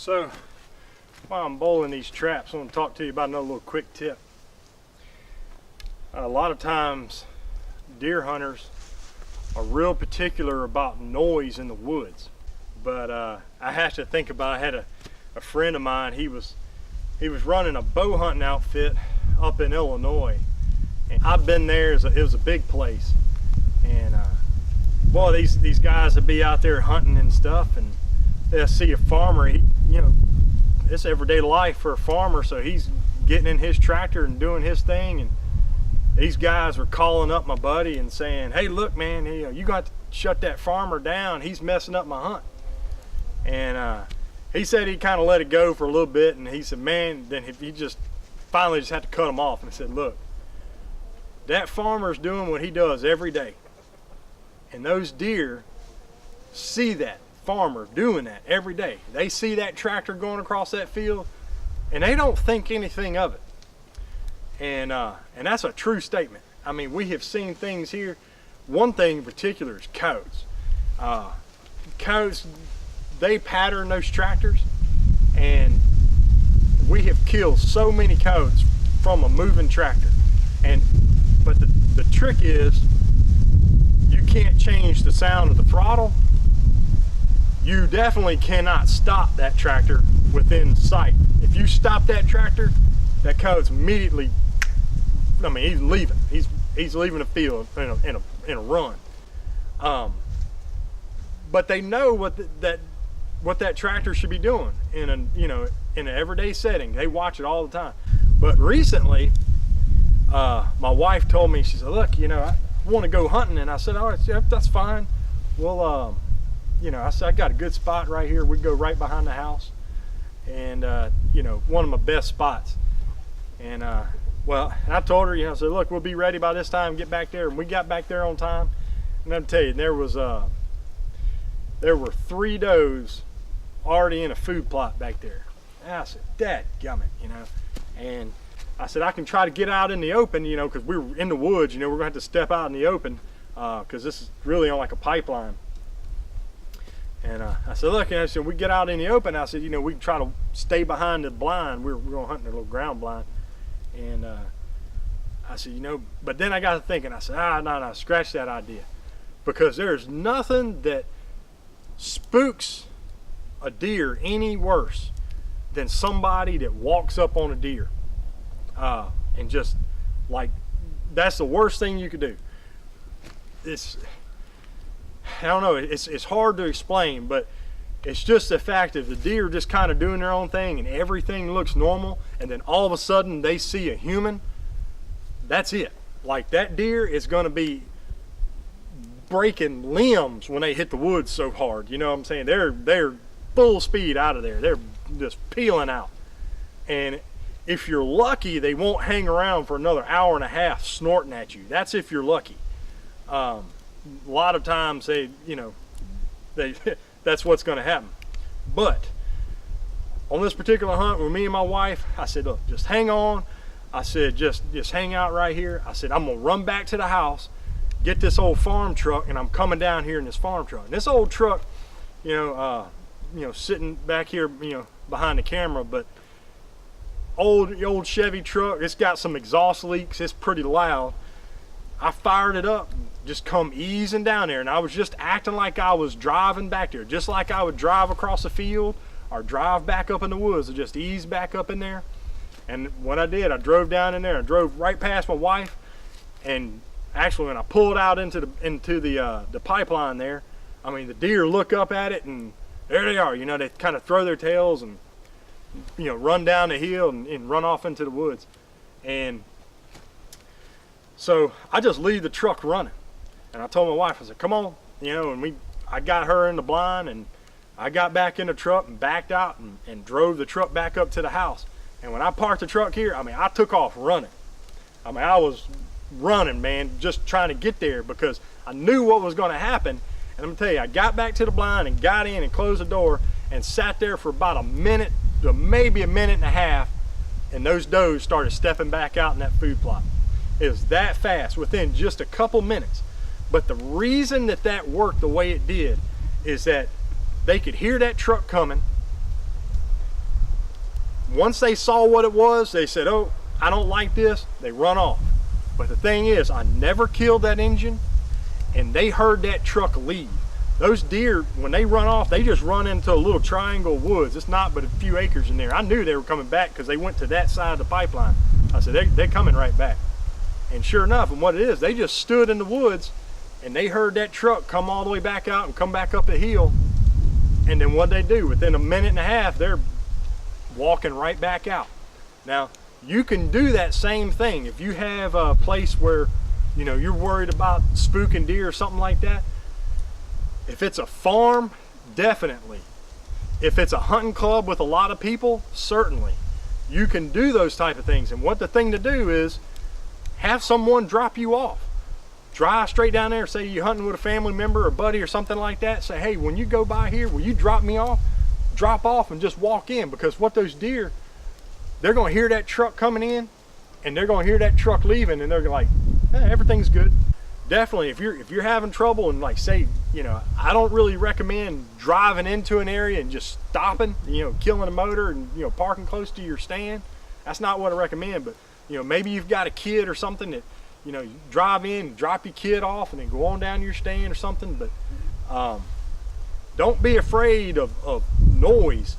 So while I'm bowling these traps, I want to talk to you about another little quick tip. A lot of times deer hunters are real particular about noise in the woods, but I have to think about, I had a friend of mine, he was running a bow hunting outfit up in Illinois, and I've been there. It was a big place, and boy, these guys would be out there hunting and stuff, and they'll see a farmer. It's everyday life for a farmer, so he's getting in his tractor and doing his thing, and these guys were calling up my buddy and saying, "Hey, look, man, you got to shut that farmer down. He's messing up my hunt." And he said he kind of let it go for a little bit, and he said, man, then he just finally just had to cut him off, and he said, "Look, that farmer's doing what he does every day, and those deer see that farmer doing that every day. They see that tractor going across that field, and they don't think anything of it." And that's a true statement. I mean, we have seen things here. One thing in particular is coyotes. Coyotes, they pattern those tractors, and we have killed so many coyotes from a moving tractor. But the trick is, you can't change the sound of the throttle. You definitely cannot stop that tractor within sight. If you stop that tractor, that coyote's immediately, I mean, he's leaving. He's leaving the field in a run. But they know what that tractor should be doing in an everyday setting. They watch it all the time. But recently, my wife told me, she said, "Look, I want to go hunting," and I said, "All right, yeah, that's fine. Well, I said, I got a good spot right here. We go right behind the house, and one of my best spots." And and I told her, I said, "Look, we'll be ready by this time. Get back there." And we got back there on time. And I'll tell you, there were 3 does already in a food plot back there. And I said, "Dadgummit," And I said, I can try to get out in the open, because we were in the woods. We're gonna have to step out in the open because this is really on like a pipeline. And I said, "Look," I said, "we get out in the open." I said, we can try to stay behind the blind. We're going to hunt in a little ground blind. And I said, but then I got to thinking. I said, no, scratch that idea, because there's nothing that spooks a deer any worse than somebody that walks up on a deer and just that's the worst thing you could do. I don't know, it's hard to explain, but it's just the fact that the deer just kind of doing their own thing and everything looks normal, and then all of a sudden they see a human. That's it. Like, that deer is going to be breaking limbs when they hit the woods so hard. You know what I'm saying? They're full speed out of there. They're just peeling out. And if you're lucky, they won't hang around for another hour and a half snorting at you. That's if you're lucky. A lot of times that's what's going to happen. But on this particular hunt with me and my wife, I said, "Look, just hang on." I said, just hang out right here. I said, "I'm going to run back to the house, get this old farm truck, and I'm coming down here in this farm truck." And this old truck, sitting back here, behind the camera, but old Chevy truck, it's got some exhaust leaks. It's pretty loud. I fired it up, just come easing down there, and I was just acting like I was driving back there, just like I would drive across the field or drive back up in the woods, and just ease back up in there. And what I did, I drove down in there, I drove right past my wife, and actually when I pulled out into the pipeline there, I mean, the deer look up at it, and there they are. They kind of throw their tails and run down the hill and run off into the woods. And so I just leave the truck running, and I told my wife, I said, "Come on," and I got her in the blind, and I got back in the truck and backed out and drove the truck back up to the house. And when I parked the truck here, I mean, I took off running. I mean, I was running, man, just trying to get there, because I knew what was going to happen. And I'm gonna tell you, I got back to the blind and got in and closed the door and sat there for about a minute to maybe a minute and a half, and those does started stepping back out in that food plot. It was that fast, within just a couple minutes. But the reason that worked the way it did is that they could hear that truck coming, once they saw what it was, they said, oh, I don't like this, they run off. But the thing is, I never killed that engine, and they heard that truck leave. Those deer, when they run off, they just run into a little triangle of woods. It's not but a few acres in there. I knew they were coming back because they went to that side of the pipeline. I said, they're coming right back. And sure enough, and what it is, they just stood in the woods, and they heard that truck come all the way back out and come back up the hill. And then what they do, within a minute and a half, they're walking right back out. Now, you can do that same thing. If you have a place where, you know, you're worried about spooking deer or something like that, if it's a farm, definitely. If it's a hunting club with a lot of people, certainly. You can do those type of things. And what the thing to do is have someone drop you off. Drive straight down there, say you're hunting with a family member or buddy or something like that. Say, hey, when you go by here, will you drop me off? Drop off and just walk in, because what those deer, they're gonna hear that truck coming in and they're gonna hear that truck leaving, and they're like, everything's good. Definitely, if you're having trouble, and like say, you know, I don't really recommend driving into an area and just stopping, you know, killing a motor and, you know, parking close to your stand. That's not what I recommend. But, you know, maybe you've got a kid or something that, you know, you drive in, drop your kid off, and then go on down to your stand or something. But don't be afraid of noise.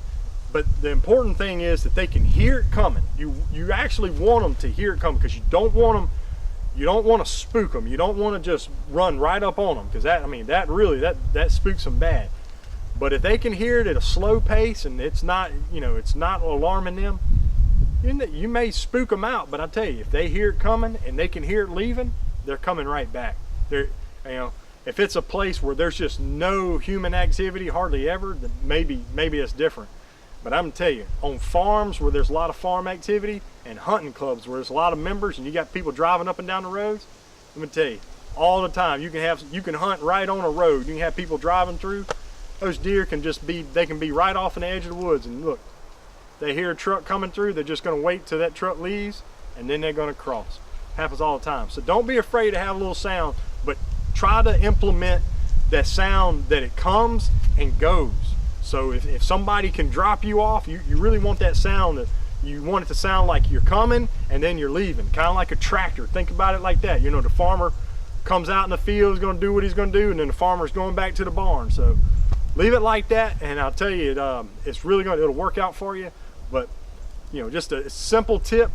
But the important thing is that they can hear it coming. You actually want them to hear it coming, because you don't want to spook them. You don't want to just run right up on them, because that spooks them bad. But if they can hear it at a slow pace and it's not, you know, it's not alarming them, you may spook them out. But I tell you, if they hear it coming and they can hear it leaving, they're coming right back. They're, you know, if it's a place where there's just no human activity, hardly ever, then maybe it's different. But I'm gonna tell you, on farms where there's a lot of farm activity, and hunting clubs where there's a lot of members and you got people driving up and down the roads, let me tell you, all the time you can hunt right on a road. You can have people driving through. Those deer can be right off in the edge of the woods, and look, they hear a truck coming through, they're just gonna wait till that truck leaves, and then they're gonna cross. Happens all the time. So don't be afraid to have a little sound, but try to implement that sound that it comes and goes. So if somebody can drop you off, you really want that sound, you want it to sound like you're coming and then you're leaving, kind of like a tractor. Think about it like that. You know, the farmer comes out in the field, is going to do what he's going to do, and then the farmer's going back to the barn. So leave it like that, and I'll tell you, it's really it'll work out for you. But, you know, just a simple tip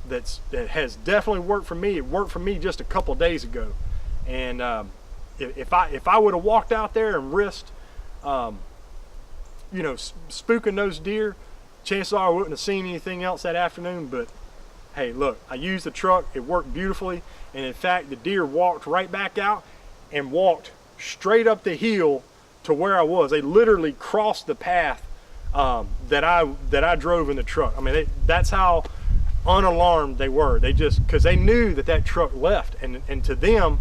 that has definitely worked for me. It worked for me just a couple days ago, and if I would have walked out there and risked, you know, spooking those deer, chances are I wouldn't have seen anything else that afternoon. But hey, look, I used the truck, it worked beautifully, and in fact the deer walked right back out and walked straight up the hill to where I was. They literally crossed the path that I drove in the truck. I mean, that's how unalarmed they were. They just, because they knew that truck left, and to them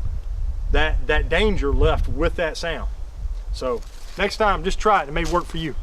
that danger left with that sound. So next time, just try it. It may work for you.